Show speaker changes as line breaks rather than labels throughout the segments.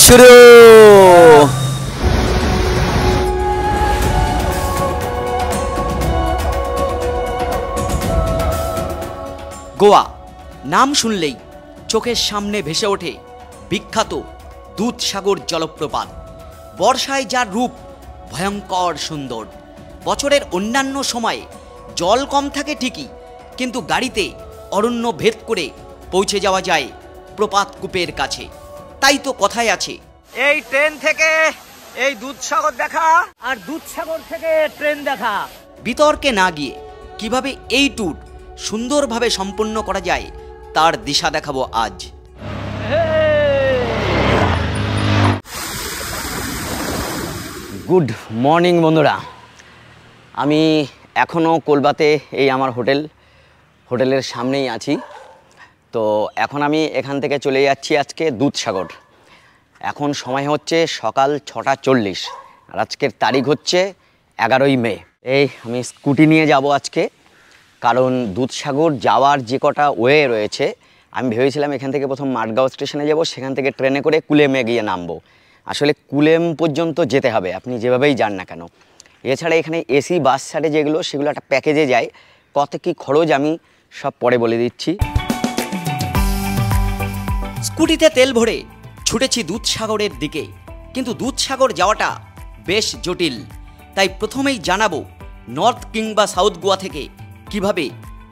শুরু। গোয়া নাম শুনলেই চোখের সামনে ভেসে ওঠে বিখ্যাত দুধসাগর জলপ্রপাত। বর্ষায় যার রূপ ভয়ঙ্কর সুন্দর। বছরের অন্যান্য সময়ে জল কম থাকে ঠিকই, কিন্তু গাড়িতে অরণ্য ভেদ করে পৌঁছে যাওয়া যায় প্রপাত কূপের কাছে। তাই তো কথায় আছে,
এই ট্রেন থেকে এই দুধসাগর দেখা আর দুধসাগর থেকে ট্রেন দেখা।
বিতর্কে না গিয়ে কিভাবে এই ট্যুর সুন্দরভাবে সম্পন্ন করা যায় তার দিশা দেখাবো আজ। গুড মর্নিং বন্ধুরা, আমি এখনও কলকাতাতে এই আমার হোটেলের সামনেই আছি। তো এখন আমি এখান থেকে চলে যাচ্ছি আজকে দুধসাগর। এখন সময় হচ্ছে সকাল 6:40 আর আজকের তারিখ হচ্ছে 11ই মে। এই আমি স্কুটি নিয়ে যাব আজকে, কারণ দুধসাগর যাওয়ার যে কটা ওয়ে রয়েছে, আমি ভেবেছিলাম এখান থেকে প্রথম মাঠগাঁও স্টেশনে যাব, সেখান থেকে ট্রেনে করে কুলেমে গিয়ে নামবো। আসলে কুলেম পর্যন্ত যেতে হবে আপনি যেভাবেই যান না কেন। এছাড়া এখানে এসি বাস ছাড়ে যেগুলো, সেগুলো একটা প্যাকেজে যায়। কত কী খরচ আমি সব পরে বলে দিচ্ছি। স্কুটিতে তেল ভরে ছুটেছি দুধসাগরের দিকে, কিন্তু দুধসাগর যাওয়াটা বেশ জটিল। তাই প্রথমেই জানাবো নর্থ কিংবা সাউথ গোয়া থেকে কিভাবে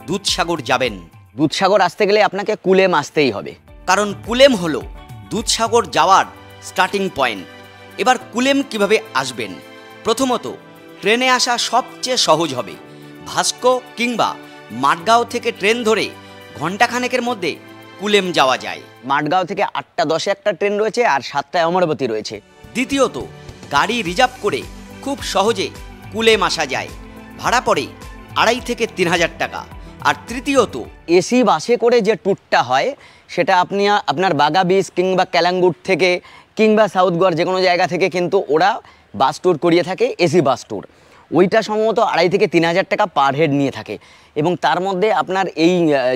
দুধসাগর যাবেন। দুধসাগর আসতে গেলে আপনাকে কুলেম আসতেই হবে, কারণ কুলেম হলো দুধসাগর যাওয়ার স্টার্টিং পয়েন্ট। এবার কুলেম কিভাবে আসবেন? প্রথমত ট্রেনে আসা সবচেয়ে সহজ হবে। ভাস্কো কিংবা মাঠগাঁও থেকে ট্রেন ধরে ঘণ্টাখানেকের মধ্যে কুলেম যাওয়া যায়। মাঠগাঁও থেকে 8:10-এ একটা ট্রেন রয়েছে আর 7টায় অমরাবতী রয়েছে। দ্বিতীয়ত গাড়ি রিজার্ভ করে খুব সহজে কুলেম আসা যায়, ভাড়া পড়ে 2,500 থেকে 3,000 টাকা। আর তৃতীয়ত এসি বাসে করে যে ট্যুরটা হয়, সেটা আপনি আপনার বাগা বিচ কিংবা ক্যালাঙ্গুট থেকে কিংবা সাউথ গোয়ার যে কোনো জায়গা থেকে কিন্তু ওরা বাস ট্যুর করিয়ে থাকে, এসি বাস ট্যুর। ওইটা সম্ভবত 2,500 থেকে 3,000 টাকা পার হেড নিয়ে থাকে, এবং তার মধ্যে আপনার এই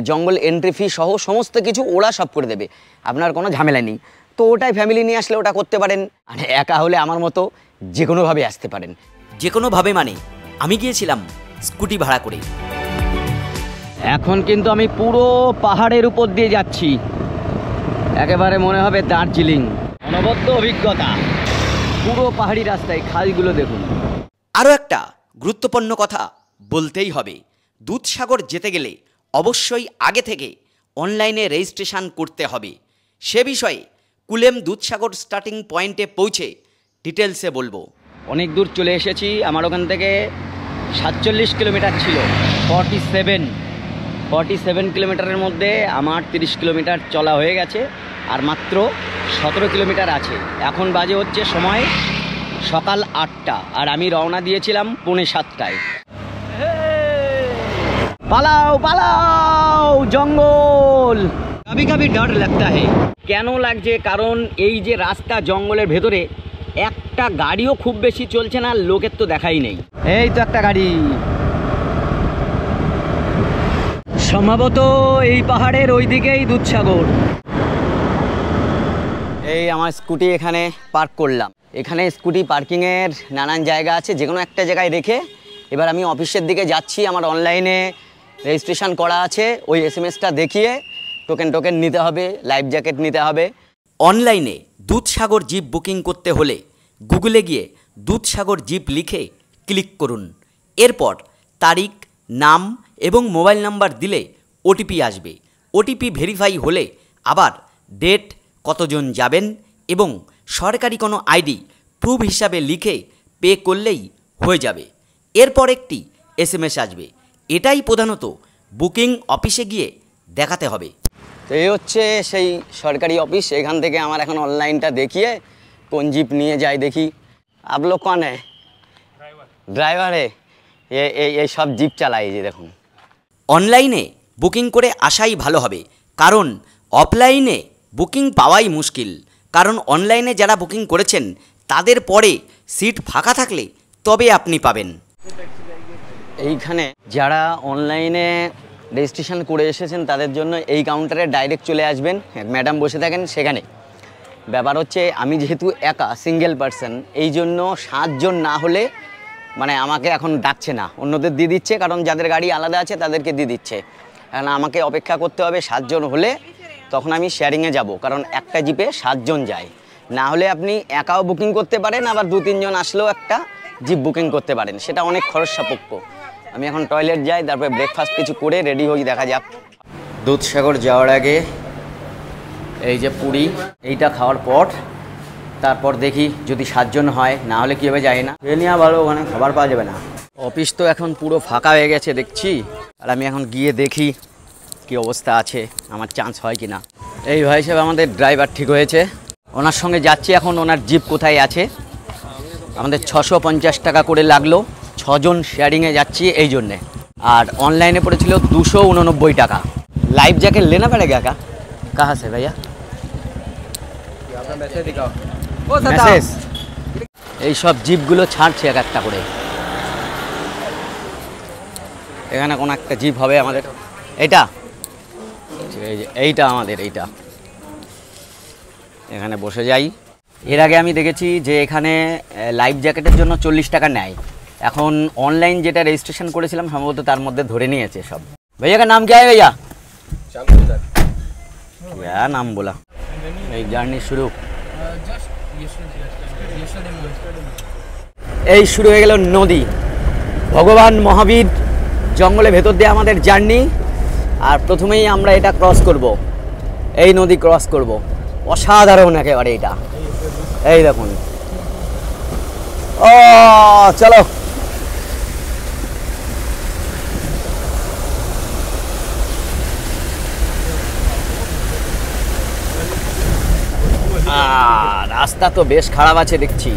জঙ্গল এন্ট্রি ফি সহ সমস্ত কিছু ওরা সব করে দেবে, আপনার কোনো ঝামেলা নেই। তো ওটাই ফ্যামিলি নিয়ে আসলে ওটা করতে পারেন, আর একা হলে আমার মতো যে কোনোভাবে আসতে পারেন। যে কোনোভাবে মানে আমি গিয়েছিলাম স্কুটি ভাড়া করে। এখন কিন্তু আমি পুরো পাহাড়ের উপর দিয়ে যাচ্ছি, একেবারে মনে হবে দার্জিলিং। অনবদ্য অভিজ্ঞতা, পুরো পাহাড়ি রাস্তায়, খালগুলো দেখুন। আরও একটা গুরুত্বপূর্ণ কথা বলতেই হবে, দুধসাগর যেতে গেলে অবশ্যই আগে থেকে অনলাইনে রেজিস্ট্রেশন করতে হবে। সে বিষয়ে কুলেম দুধসাগর স্টার্টিং পয়েন্টে পৌঁছে ডিটেলসে বলবো। অনেক দূর চলে এসেছি, আমার ওখান থেকে 47 কিলোমিটার ছিল। 47 কিলোমিটারের মধ্যে আমার 30 কিলোমিটার চলা হয়ে গেছে, আর মাত্র 17 কিলোমিটার আছে। এখন বাজে হচ্ছে সময় সকাল 8টা, আর আমি রওনা দিয়েছিলাম 6:45। পালাও পালাও জঙ্গল, কবি কবি ডর লাগতা হে। কেন লাগছে? কারণ এই যে রাস্তা জঙ্গলের ভেতরে, একটা গাড়িও খুব বেশি চলছে না, লোকের তো দেখাই নেই। এই তো একটা গাড়ি, সম্ভবত এই পাহাড়ের ওই দিকেই দুধসাগর। এই আমার স্কুটি এখানে পার্ক করলাম। এখানে স্কুটি পার্কিংয়ের নানান জায়গা আছে, যে কোনো একটা জায়গায় রেখে এবার আমি অফিসের দিকে যাচ্ছি। আমার অনলাইনে রেজিস্ট্রেশন করা আছে, ওই SMS-টা দেখিয়ে টোকেন নিতে হবে, লাইফ জ্যাকেট নিতে হবে। অনলাইনে দুধসাগর জিপ বুকিং করতে হলে গুগলে গিয়ে দুধসাগর জিপ লিখে ক্লিক করুন। এরপর তারিখ, নাম এবং মোবাইল নাম্বার দিলে OTP আসবে। OTP ভেরিফাই হলে আবার ডেট, কতজন যাবেন এবং সরকারি কোনো ID প্রুফ হিসাবে লিখে পে করলেই হয়ে যাবে। এরপর একটি SMS আসবে। এটাই প্রধানত বুকিং অফিসে গিয়ে দেখাতে হবে। তো এই হচ্ছে সেই সরকারি অফিস। এখান থেকে আমার এখন অনলাইনটা দেখিয়ে কোন জিপ নিয়ে যাই দেখি। आप लोग कौन है? ड्राइवर है। এই সব জিপ চালায়, যে দেখুন। অনলাইনে বুকিং করে আসাই ভালো হবে, কারণ অফলাইনে বুকিং পাওয়াই মুশকিল। কারণ অনলাইনে যারা বুকিং করেছেন তাদের পরে সিট ফাঁকা থাকলে তবে আপনি পাবেন। এইখানে যারা অনলাইনে রেজিস্ট্রেশন করে এসেছেন তাদের জন্য এই কাউন্টারে ডাইরেক্ট চলে আসবেন, ম্যাডাম বসে থাকেন সেখানে। ব্যাপার হচ্ছে আমি যেহেতু একা সিঙ্গেল পার্সন, এই জন্য 7 জন না হলে মানে আমাকে এখন ডাকছে না, অন্যদের দিয়ে দিচ্ছে, কারণ যাদের গাড়ি আলাদা আছে তাদেরকে দিয়ে দিচ্ছে। কারণ আমাকে অপেক্ষা করতে হবে 7 জন হলে, তখন আমি শেয়ারিংয়ে যাব, কারণ একটা জিপে 7 জন যায়। না হলে আপনি একাও বুকিং করতে পারেন, আবার 2-3 জন আসলেও একটা জিপ বুকিং করতে পারেন, সেটা অনেক খরচ সাপেক্ষ। আমি এখন টয়লেট যাই, তারপরে ব্রেকফাস্ট কিছু করে রেডি হই, দেখা যাক। দুধসাগর যাওয়ার আগে এই যে পুরি, এইটা খাওয়ার পর তারপর দেখি যদি 7 জন হয়, না হলে কী হবে যায় না। খেয়ে নেওয়া ভালো, ওখানে খাবার পাওয়া যাবে না। অফিস তো এখন পুরো ফাঁকা হয়ে গেছে দেখছি, আর আমি এখন গিয়ে দেখি কি অবস্থা আছে, আমার চান্স হয় কি না। এই ভাই সাহেব আমাদের ড্রাইভার ঠিক হয়েছে, ওনার সঙ্গে যাচ্ছি এখন। ওনার জিপ কোথায় আছে, আমাদের 650 টাকা করে লাগলো, 6 জন শেয়ারিংয়ে যাচ্ছি এই জন্যে। আর অনলাইনে পড়েছিল 289 টাকা। लाइफ जैकेट लेना पड़ेगा क्या? कहाँ से भैया? মেসেজ। এই সব জিপগুলো ছাড়ছে এক একটা করে। এখানে কোন একটা জিপ হবে আমাদের, এইটা এইটা আমাদের, এইটা এখানে বসে যাই। এর আগে আমি দেখেছি যে এখানে লাইফ জ্যাকেটের জন্য 40 টাকা নেয়, এখন অনলাইন যেটা রেজিস্ট্রেশন করেছিলাম সম্ভবত তার মধ্যে ধরে নিয়েছে সব। भैया का नाम क्या है भैया? क्या नाम बोला? এই জার্নি শুরু, এই শুরু হয়ে গেল নদী। ভগবান মহাবীর জঙ্গলের ভেতর দিয়ে আমাদের জার্নি। আর প্রথমেই আমরা এটা ক্রস করব, এই নদী ক্রস করব। অসাধারণ একেবারে এটা, এই দেখুন। ও চলো, রাস্তা তো বেশ খারাপ আছে দেখছি।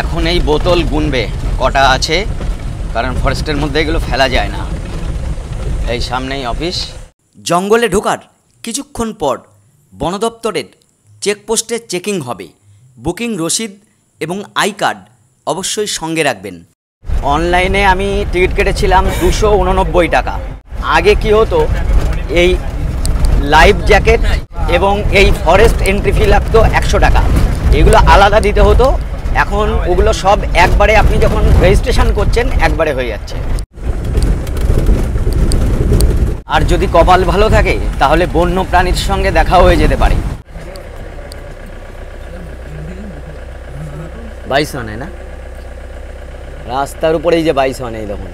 এখন এই বোতল গুনবে কটা আছে, কারণ ফরেস্টের মধ্যে এগুলো ফেলা যায় না। এই সামনেই অফিস। জঙ্গলে ঢোকার কিছুক্ষণ পর বন দপ্তরের চেকপোস্টে চেকিং হবে। বুকিং রসিদ এবং আই কার্ড অবশ্যই সঙ্গে রাখবেন। অনলাইনে আমি টিকিট কেটেছিলাম 289 টাকা। আগে কি হতো, এই লাইফ জ্যাকেট এবং এই ফরেস্ট এন্ট্রি ফি লাগতো 100 টাকা, এগুলো আলাদা দিতে হতো। এখন ওগুলো সব একবারে, আপনি যখন রেজিস্ট্রেশন করছেন একবারে হয়ে যাচ্ছে। আর যদি কপাল ভালো থাকে তাহলে বন্য প্রাণীর সঙ্গে দেখা হয়ে যেতে পারে। বাইসন है না রাস্তার উপরেই যে বাইসন, এই দেখুন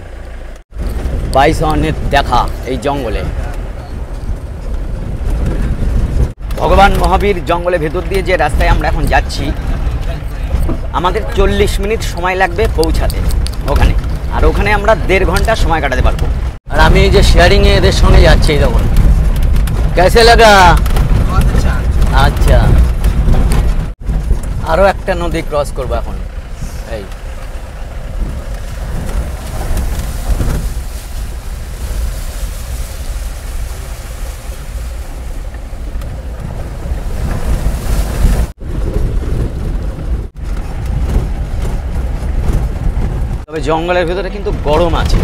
বাইসনের দেখা এই জঙ্গলে। ভগবান মহাবীর জঙ্গলের ভেতর দিয়ে যে রাস্তায় আমরা এখন যাচ্ছি, আমাদের 40 মিনিট সময় লাগবে পৌঁছাতে ওখানে, আর ওখানে আমরা 1.5 ঘন্টা সময় কাটাতে পারবো। আর আমি এই যে শেয়ারিংয়ে এদের সঙ্গে যাচ্ছি, এই দেখুন। কেসে লাগা? আচ্ছা, আরও একটা নদী ক্রস করবো এখন। এই তবে জঙ্গলের ভিতরে কিন্তু গরম আছে,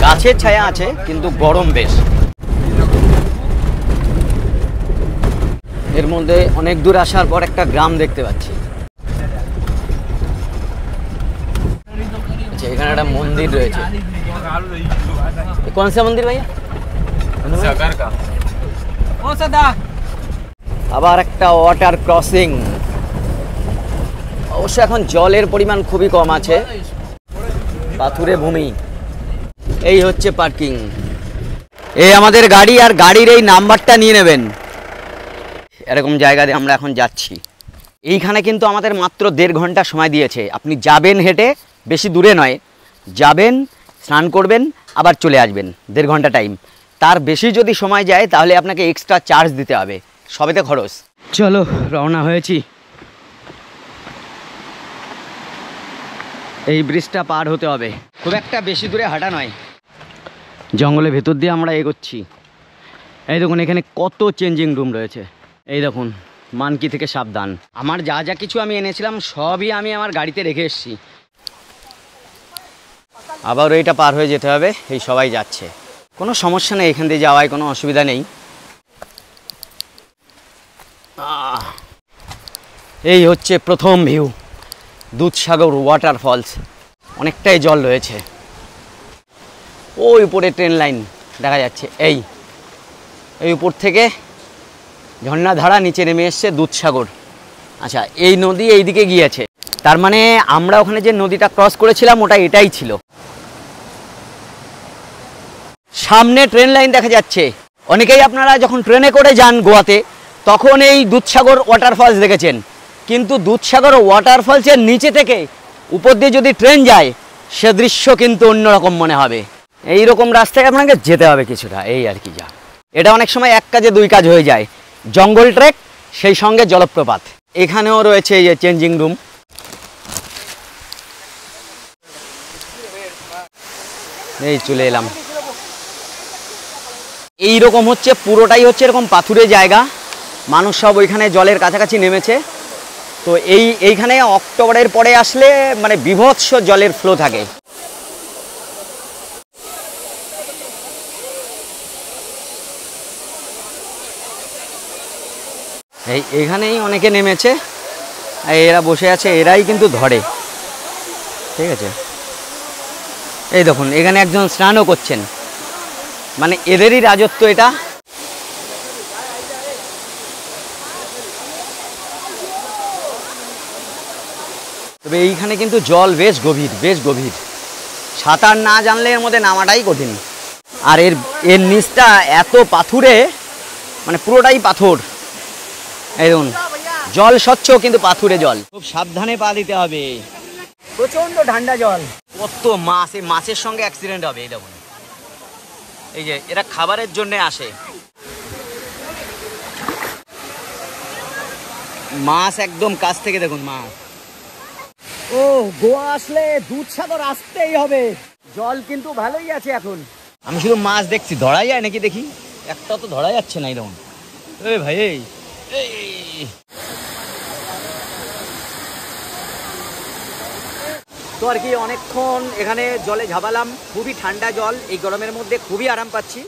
গাছের ছায়া আছে কিন্তু গরম বেশ। এর মধ্যে অনেক দূর আসার পর একটা গ্রাম দেখতে পাচ্ছি। আচ্ছা, এখানে একটা মন্দির রয়েছে। কোন সা মন্দির ভাইয়া? আবার একটা ওয়াটার ক্রসিং। অবশ্য এখন জলের পরিমাণ খুবই কম আছে, পাথুরে ভূমি। এই হচ্ছে পার্কিং। এই আমাদের গাড়ি, আর গাড়ির এই নাম্বারটা নিয়ে নেবেন। এরকম জায়গাতে আমরা এখন যাচ্ছি। এইখানে কিন্তু আমাদের মাত্র 1.5 ঘন্টা সময় দিয়েছে। আপনি যাবেন হেঁটে, বেশি দূরে নয়, যাবেন, স্নান করবেন, আবার চলে আসবেন, 1.5 ঘন্টা টাইম। তার বেশি যদি সময় যায় তাহলে আপনাকে এক্সট্রা চার্জ দিতে হবে, সবেতে খরচ। চলো, রওনা হয়েছি। এই ব্রিজটা পার হতে হবে, খুব একটা বেশি দূরে হাঁটা নয়। জঙ্গলের ভেতর দিয়ে আমরা এগোচ্ছি। এই দেখুন এখানে কত চেঞ্জিং রুম রয়েছে। এই দেখুন, মানকি থেকে সাবধান। আমার যা যা কিছু আমি এনেছিলাম সবই আমি আমার গাড়িতে রেখে এসেছি। আবার এইটা পার হয়ে যেতে হবে। এই সবাই যাচ্ছে, কোনো সমস্যা নেই, এখান দিয়ে যাওয়ায় কোনো অসুবিধা নেই। এই হচ্ছে প্রথম ভিউ, দুধসাগর ওয়াটারফলস। অনেকটাই জল রয়েছে, ওই উপরে ট্রেন লাইন দেখা যাচ্ছে। এই উপর থেকে ঝর্ণাধারা নিচে নেমে এসছে দুধসাগর। আচ্ছা, এই নদী এই দিকে গিয়েছে, তার মানে আমরা ওখানে যে নদীটা ক্রস করেছিলাম ওটা এটাই ছিল। সামনে ট্রেন লাইন দেখা যাচ্ছে। অনেকেই আপনারা যখন ট্রেনে করে যান গোয়াতে তখন এই দুধসাগর ওয়াটারফলস দেখেছেন, কিন্তু দুধসাগর ওয়াটারফলসের নিচে থেকে উপর দিয়ে যদি ট্রেন যায় সে দৃশ্য কিন্তু অন্যরকম মনে হবে। এই রকম রাস্তায় আপনাকে যেতে হবে কিছুটা, এই আর কি। যা এটা অনেক সময় এক কাজে দুই কাজ হয়ে যায়, জঙ্গল ট্রেক সেই সঙ্গে জলপ্রপাত। এখানেও রয়েছে এই যে চেঞ্জিং রুম। এই চলে এলাম। এই রকম হচ্ছে, পুরোটাই হচ্ছে এরকম পাথুরে জায়গা, মানুষ সব ওইখানে জলের কাছাকাছি নেমেছে। তো এইখানে অক্টোবরের পরে আসলে মানে বীভৎস জলের ফ্লো থাকে। এইখানেই অনেকে নেমেছে, এরা বসে আছে, এরাই কিন্তু ধরে। ঠিক আছে, এই দেখুন এখানে একজন স্নানও করছেন, মানে এদেরই রাজত্ব এটা। তবে এইখানে কিন্তু জল বেশ গভীর, বেশ গভীর। সাঁতার না জানলে এর মধ্যে নামাটাই কঠিন। আর এর নিচটা এত পাথুরে, মানে পুরোটাই পাথর। এই দেখুন জল স্বচ্ছ কিন্তু পাথুরে জল, খুব সাবধানে পা দিতে হবে। প্রচন্ড ঠান্ডা জল। কত মাছ, এই মাছের সঙ্গে অ্যাক্সিডেন্ট হবে। এই দেখুন, এই যে এরা খাবারের জন্য আসে, মাছ একদম কাছ থেকে দেখুন মাছ। ও, গোয়া আসলে দুধসাগর আসতেই হবে। জল কিন্তু ভালোই আছে এখন। আমি শুধু মাছ দেখছি, ধরা যায় নাকি দেখি। একটা তো ধরা যাচ্ছে না। এই দেখুন, এই ভাই, এই তো আর কি অনেকক্ষণ এখানে জলে ঝাবালাম। খুবই ঠান্ডা জল, এই গরমের মধ্যে খুবই আরাম পাচ্ছি।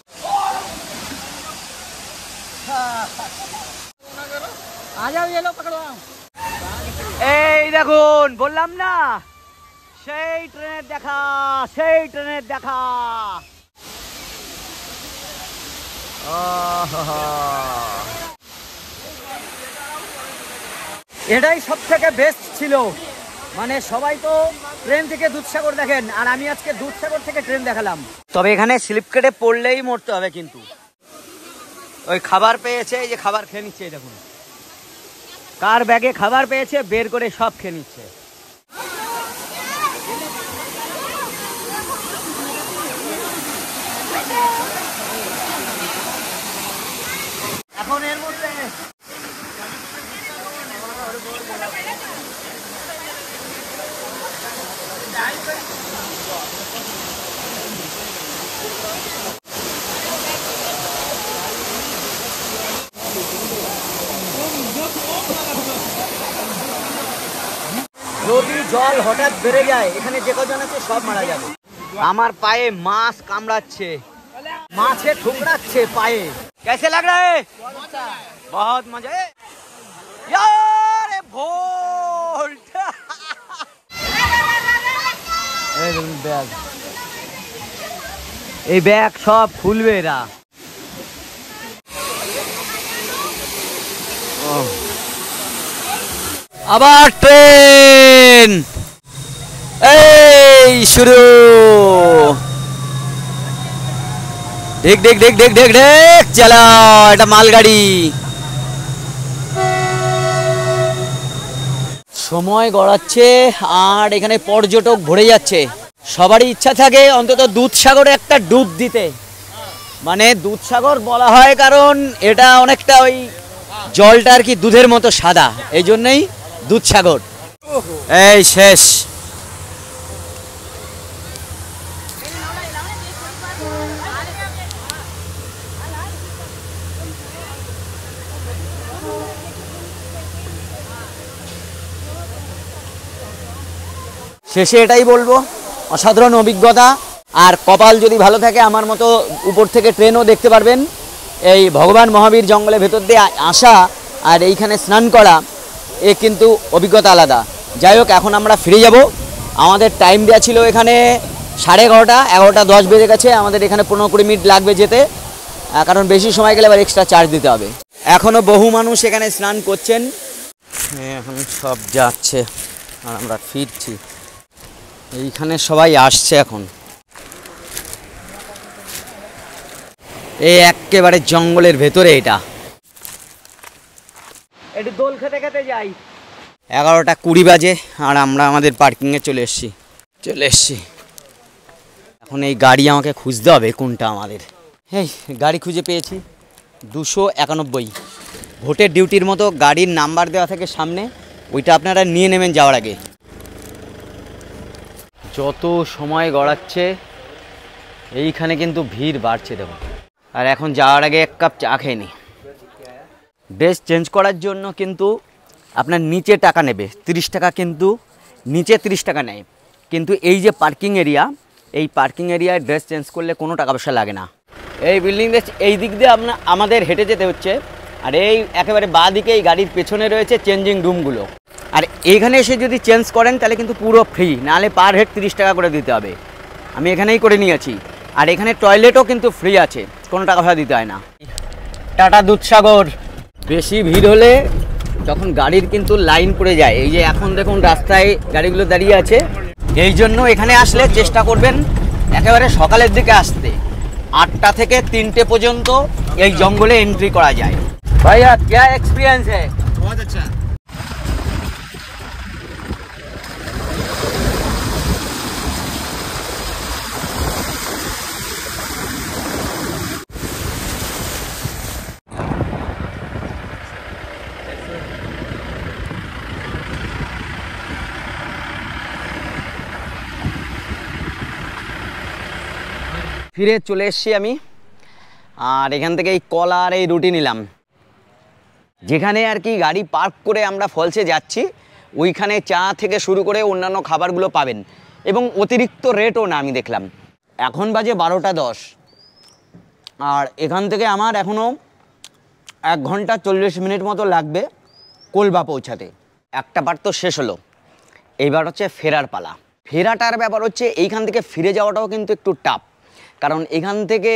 এই দেখুন, বললাম না সেই ট্রেনের দেখা, সেই ট্রেনের দেখা। এটাই সব থেকে বেস্ট ছিল। মানে সবাই তো ট্রেন থেকে দুধসাগর দেখেন, আর আমি আজকে দুধসাগর থেকে ট্রেন দেখালাম। তবে এখানে স্লিপ কেটে পড়লেই মরতে হবে কিন্তু। ওই খাবার পেয়েছে, এই যে খাবার খেয়ে নিচ্ছে। দেখুন কার ব্যাগে খাবার পেয়েছে বের করে সব খেয়ে নিচ্ছে। এখন এর মধ্যে যদি জল হঠাৎ বেড়ে যায় এখানে যে কজন আছে সব মারা যাবে। আমার পায়ে মাছ কামড়াচ্ছে, মাছে ঠুকরাচ্ছে পায়ে। कैसे लग रहा है? बहुत मजा है यार। भोल्ट ব্যাগ, এই ব্যাগ সব খুলবে এরা। আবার ট্রেন, এই শুরু। দেখ দেখ দেখ দেখ দেখ দেখ, চালাও, এটা মালগাড়ি। সময় গড়াচ্ছে আর এখানে পর্যটক ভরে যাচ্ছে। সবারই ইচ্ছা থাকে অন্তত দুধসাগরে একটা ডুব দিতে। মানে দুধসাগর বলা হয় কারণ এটা অনেকটা ওই জলটা আর কি দুধের মতো সাদা, এই জন্যই দুধসাগর। এই শেষ। শেষে এটাই বলবো, অসাধারণ অভিজ্ঞতা। আর কপাল যদি ভালো থাকে আমার মতো উপর থেকে ট্রেনও দেখতে পারবেন। এই ভগবান মহাবীর জঙ্গলের ভেতর দিয়ে আসা আর এইখানে স্নান করা এ কিন্তু অভিজ্ঞতা আলাদা। যাই হোক, এখন আমরা ফিরে যাব। আমাদের টাইম দেওয়া ছিল এখানে 11:30, 11:10 বেজে গেছে। আমাদের এখানে 15-20 মিনিট লাগবে যেতে, কারণ বেশি সময় গেলে আবার এক্সট্রা চার্জ দিতে হবে। এখনও বহু মানুষ এখানে স্নান করছেন, এখন সব যাচ্ছে আর আমরা ফিরছি। এইখানে সবাই আসছে এখন। এই একেবারে জঙ্গলের ভেতরে এটা।
একটু দোল খেতে খেতে যাই।
11:20 বাজে আর আমরা আমাদের পার্কিংয়ে চলে এসেছি। এখন এই গাড়ি আমাকে খুঁজতে হবে কোনটা আমাদের। এই গাড়ি খুঁজে পেয়েছি, 291। ভোটের ডিউটির মতো গাড়ির নাম্বার দেওয়া থাকে সামনে, ওইটা আপনারা নিয়ে নেবেন যাওয়ার আগে। যত সময় গড়াচ্ছে এইখানে কিন্তু ভিড় বাড়ছে দেখুন। আর এখন যাওয়ার আগে 1 কাপ চা খেয়ে নিই। ড্রেস চেঞ্জ করার জন্য কিন্তু আপনার নিচে টাকা নেবে 30 টাকা, কিন্তু নিচে 30 টাকা নেয়। কিন্তু এই যে পার্কিং এরিয়া, এই পার্কিং এরিয়ায় ড্রেস চেঞ্জ করলে কোনো টাকা পয়সা লাগে না। এই বিল্ডিং এই দিক দিয়ে আমাদের হেঁটে যেতে হচ্ছে। আর এই একেবারে বাঁ দিকে এই গাড়ির পেছনে রয়েছে চেঞ্জিং রুমগুলো। আর এইখানে এসে যদি চেঞ্জ করেন তাহলে কিন্তু পুরো ফ্রি, নাহলে পার হেড 30 টাকা করে দিতে হবে। আমি এখানেই করে নিয়েছি। আর এখানে টয়লেটও কিন্তু ফ্রি আছে, কোনো টাকা পয়সা দিতে হয় না। টাটা দুধসাগর। বেশি ভিড় হলে তখন গাড়ির কিন্তু লাইন পড়ে যায়। এই যে এখন দেখুন রাস্তায় গাড়িগুলো দাঁড়িয়ে আছে, এই জন্য এখানে আসলে চেষ্টা করবেন একেবারে সকালের দিকে আসতে। 8টা থেকে 3টে পর্যন্ত এই জঙ্গলে এন্ট্রি করা যায়। ভাইয়া क्या एक्सपीरियंस है? बहुत अच्छा। ফিরে চলে এসেছি আমি। আর এখান থেকে এই কলা আর এই রুটি নিলাম। যেখানে আর কি গাড়ি পার্ক করে আমরা ফলসে যাচ্ছি, ওইখানে চা থেকে শুরু করে অন্যান্য খাবারগুলো পাবেন, এবং অতিরিক্ত রেটও না। আমি দেখলাম এখন বাজে 12:10, আর এখান থেকে আমার এখনও 1 ঘন্টা 40 মিনিট মতো লাগবে কোলবা পৌঁছাতে। একটা পার্ট তো শেষ হলো, এইবার হচ্ছে ফেরার পালা। ফেরাটার ব্যাপার হচ্ছে এইখান থেকে ফিরে যাওয়াটাও কিন্তু একটু টাফ, কারণ এখান থেকে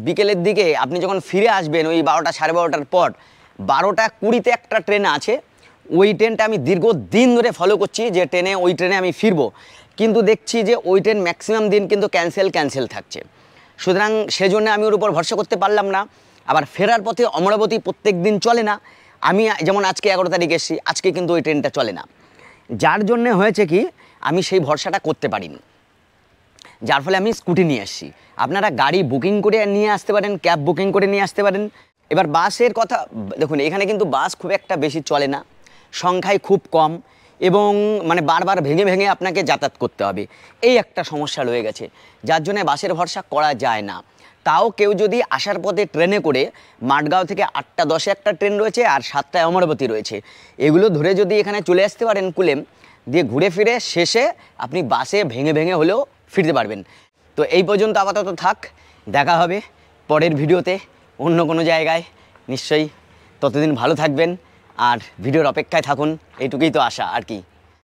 বিকেলের দিকে আপনি যখন ফিরে আসবেন ওই 12টা 12:30 পর, 12:20 একটা ট্রেন আছে। ওই ট্রেনটা আমি দীর্ঘদিন ধরে ফলো করছি যে ওই ট্রেনে আমি ফিরবো, কিন্তু দেখছি যে ওই ট্রেন ম্যাক্সিমাম দিন কিন্তু ক্যান্সেল থাকছে। সুতরাং সেজন্য আমি ওর উপর ভরসা করতে পারলাম না। আবার ফেরার পথে অমরাবতী প্রত্যেক দিন চলে না। আমি যেমন আজকে 11 তারিখ এসেছি, আজকে কিন্তু ওই ট্রেনটা চলে না। যার জন্যে হয়েছে কি, আমি সেই ভরসাটা করতে পারিনি, যার ফলে আমি স্কুটি নিয়ে আসছি। আপনারা গাড়ি বুকিং করে নিয়ে আসতে পারেন, ক্যাব বুকিং করে নিয়ে আসতে পারেন। এবার বাসের কথা দেখুন, এখানে কিন্তু বাস খুব একটা বেশি চলে না, সংখ্যায় খুব কম, এবং মানে বারবার ভেঙে আপনাকে যাতায়াত করতে হবে। এই একটা সমস্যা রয়ে গেছে, যার জন্য বাসের ভরসা করা যায় না। তাও কেউ যদি আসার পথে ট্রেনে করে, মাঠগাঁও থেকে 8:10 একটা ট্রেন রয়েছে আর 7টায় অমরাবতী রয়েছে, এগুলো ধরে যদি এখানে চলে আসতে পারেন কুলেম, দিয়ে ঘুরে ফিরে শেষে আপনি বাসে ভেঙে হলেও ফিরতে পারবেন। তো এই পর্যন্ত আপাতত থাক, দেখা হবে পরের ভিডিওতে অন্য কোনো জায়গায় নিশ্চয়ই। ততদিন ভালো থাকবেন আর ভিডিওর অপেক্ষায় থাকুন, এইটুকুই তো আশা আর কি।